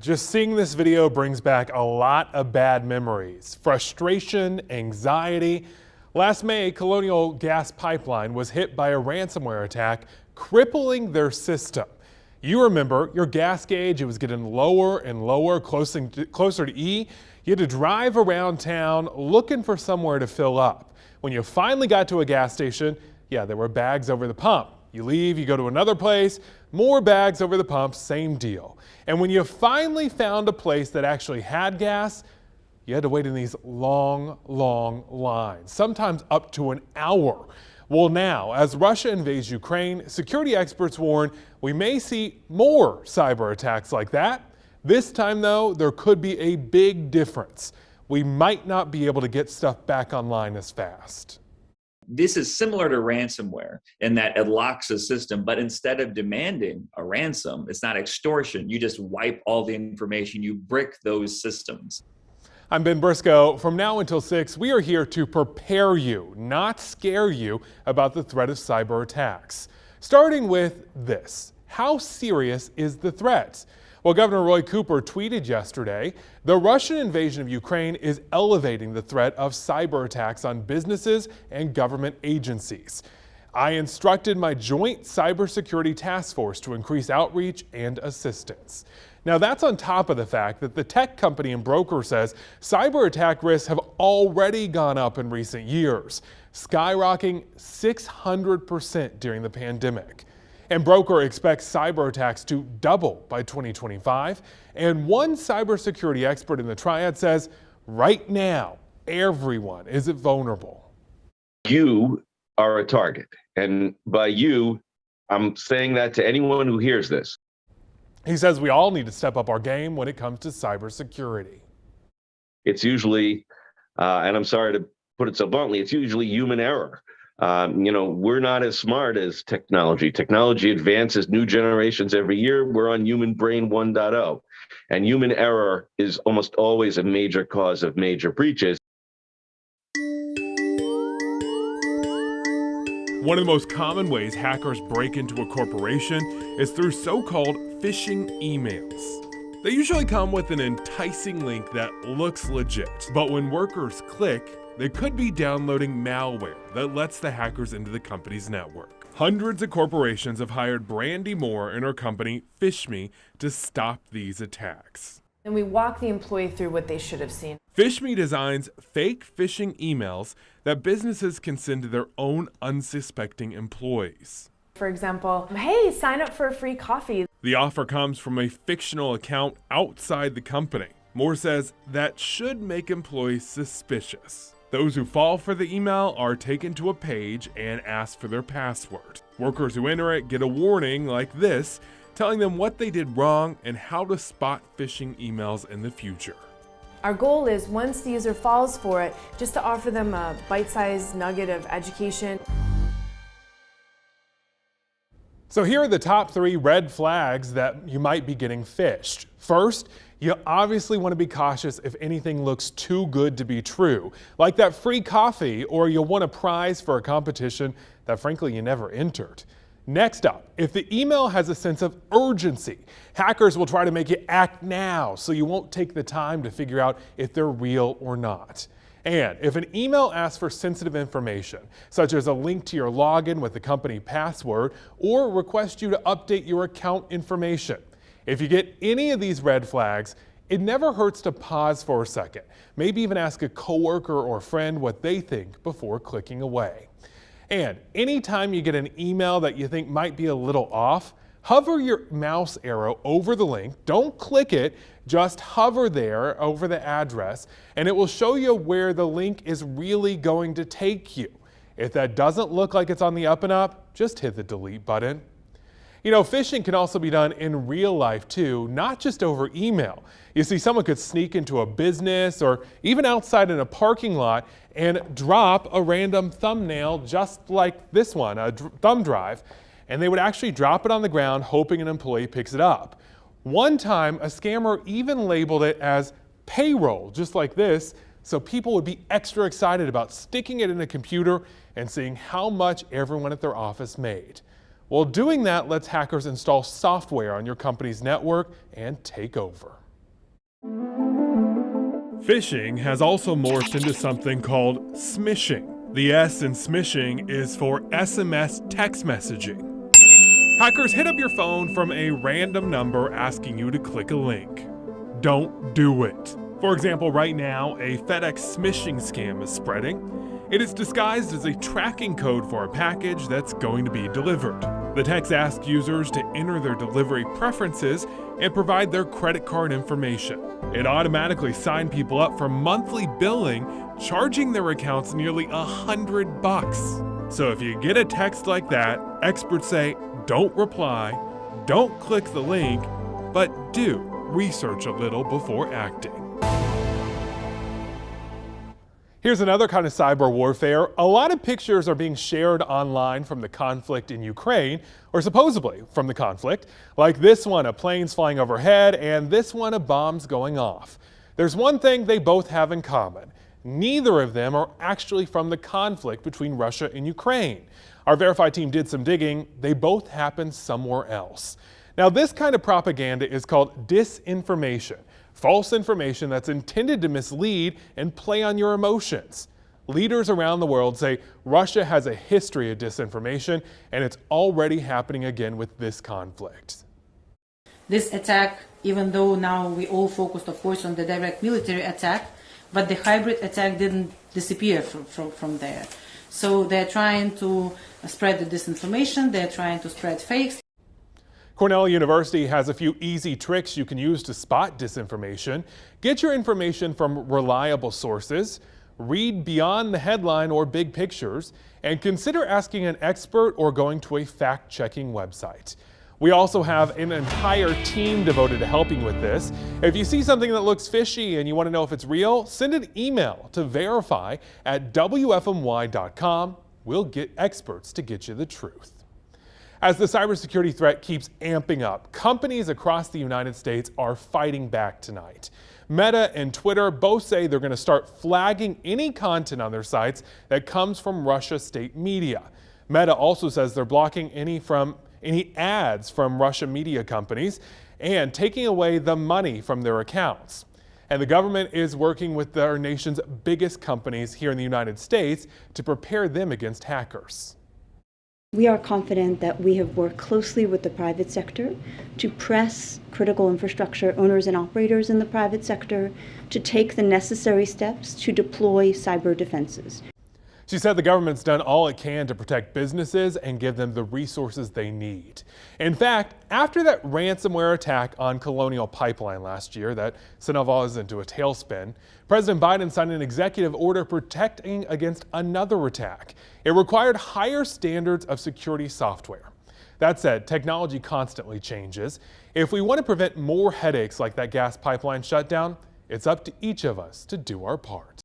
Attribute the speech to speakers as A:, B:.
A: Just seeing this video brings back a lot of bad memories, frustration, anxiety. Last May, Colonial Gas Pipeline was hit by a ransomware attack, crippling their system. You remember your gas gauge, it was getting lower and lower, closer to E. You had to drive around town looking for somewhere to fill up. When you finally got to a gas station, yeah, there were bags over the pump. You leave, you go to another place, more bags over the pump, same deal. And when you finally found a place that actually had gas, you had to wait in these long lines, sometimes up to an hour. Well, now, as Russia invades Ukraine, security experts warn we may see more cyber attacks like that. This time, though, there could be a big difference. We might not be able to get stuff back online as fast.
B: This is similar to ransomware in that it locks a system, but instead of demanding a ransom, it's not extortion. You just wipe all the information, you brick those systems.
A: I'm Ben Briscoe. From now until 6, we are here to prepare you, not scare you, about the threat of cyber attacks. Starting with this, how serious is the threat? Well, Governor Roy Cooper tweeted yesterday, the Russian invasion of Ukraine is elevating the threat of cyber attacks on businesses and government agencies. I instructed my joint cybersecurity task force to increase outreach and assistance. Now that's on top of the fact that the tech company and broker says cyber attack risks have already gone up in recent years, skyrocketing 600% during the pandemic. And broker expects cyber attacks to double by 2025. And one cybersecurity expert in the triad says, right now, everyone is vulnerable.
C: You are a target. And by you, I'm saying that to anyone who hears this.
A: He says we all need to step up our game when it comes to cybersecurity.
C: It's usually, and I'm sorry to put it so bluntly, it's usually human error. We're not as smart as technology. Technology advances new generations every year. We're on human brain 1.0. And human error is almost always a major cause of major breaches.
A: One of the most common ways hackers break into a corporation is through so-called phishing emails. They usually come with an enticing link that looks legit, but when workers click, they could be downloading malware that lets the hackers into the company's network. Hundreds of corporations have hired Brandy Moore and her company, PhishMe, to stop these attacks.
D: And we walk the employee through what they should have seen.
A: PhishMe designs fake phishing emails that businesses can send to their own unsuspecting employees.
D: For example, hey, sign up for a free coffee.
A: The offer comes from a fictional account outside the company. Moore says that should make employees suspicious. Those who fall for the email are taken to a page and asked for their password. Workers who enter it get a warning like this, telling them what they did wrong and how to spot phishing emails in the future.
D: Our goal is, once the user falls for it, just to offer them a bite-sized nugget of education.
A: So here are the top 3 red flags that you might be getting phished. First, you obviously want to be cautious if anything looks too good to be true, like that free coffee, or you'll win a prize for a competition that frankly you never entered. Next up, if the email has a sense of urgency, hackers will try to make you act now so you won't take the time to figure out if they're real or not. And if an email asks for sensitive information, such as a link to your login with the company password, or request you to update your account information, if you get any of these red flags, it never hurts to pause for a second, maybe even ask a coworker or friend what they think before clicking away. And anytime you get an email that you think might be a little off, hover your mouse arrow over the link. Don't click it, just hover there over the address, and it will show you where the link is really going to take you. If that doesn't look like it's on the up and up, just hit the delete button. You know, phishing can also be done in real life too, not just over email. You see, someone could sneak into a business or even outside in a parking lot and drop a random thumbnail just like this one, a thumb drive, and they would actually drop it on the ground hoping an employee picks it up. One time, a scammer even labeled it as payroll, just like this, so people would be extra excited about sticking it in a computer and seeing how much everyone at their office made. Well, doing that lets hackers install software on your company's network and take over. Phishing has also morphed into something called smishing. The S in smishing is for SMS text messaging. Hackers hit up your phone from a random number asking you to click a link. Don't do it. For example, right now, a FedEx smishing scam is spreading. It is disguised as a tracking code for a package that's going to be delivered. The text asks users to enter their delivery preferences and provide their credit card information. It automatically signs people up for monthly billing, charging their accounts nearly $100. So if you get a text like that, experts say don't reply, don't click the link, but do research a little before acting. Here's another kind of cyber warfare. A lot of pictures are being shared online from the conflict in Ukraine, or supposedly from the conflict, like this one of planes flying overhead and this one of bombs going off. There's one thing they both have in common. Neither of them are actually from the conflict between Russia and Ukraine. Our Verify team did some digging. They both happened somewhere else. Now, this kind of propaganda is called disinformation. False information that's intended to mislead and play on your emotions. Leaders around the world say Russia has a history of disinformation, and it's already happening again with this conflict.
E: This attack, even though now we all focused, of course, on the direct military attack, but the hybrid attack didn't disappear from there. So they're trying to spread the disinformation, they're trying to spread fakes.
A: Cornell University has a few easy tricks you can use to spot disinformation. Get your information from reliable sources, read beyond the headline or big pictures, and consider asking an expert or going to a fact-checking website. We also have an entire team devoted to helping with this. If you see something that looks fishy and you want to know if it's real, send an email to verify@wfmy.com. We'll get experts to get you the truth. As the cybersecurity threat keeps amping up, companies across the United States are fighting back tonight. Meta and Twitter both say they're going to start flagging any content on their sites that comes from Russia state media. Meta also says they're blocking any ads from Russian media companies and taking away the money from their accounts. And the government is working with our nation's biggest companies here in the United States to prepare them against hackers.
F: We are confident that we have worked closely with the private sector to press critical infrastructure owners and operators in the private sector to take the necessary steps to deploy cyber defenses.
A: She said the government's done all it can to protect businesses and give them the resources they need. In fact, after that ransomware attack on Colonial Pipeline last year that sent us into a tailspin, President Biden signed an executive order protecting against another attack. It required higher standards of security software. That said, technology constantly changes. If we want to prevent more headaches like that gas pipeline shutdown, it's up to each of us to do our part.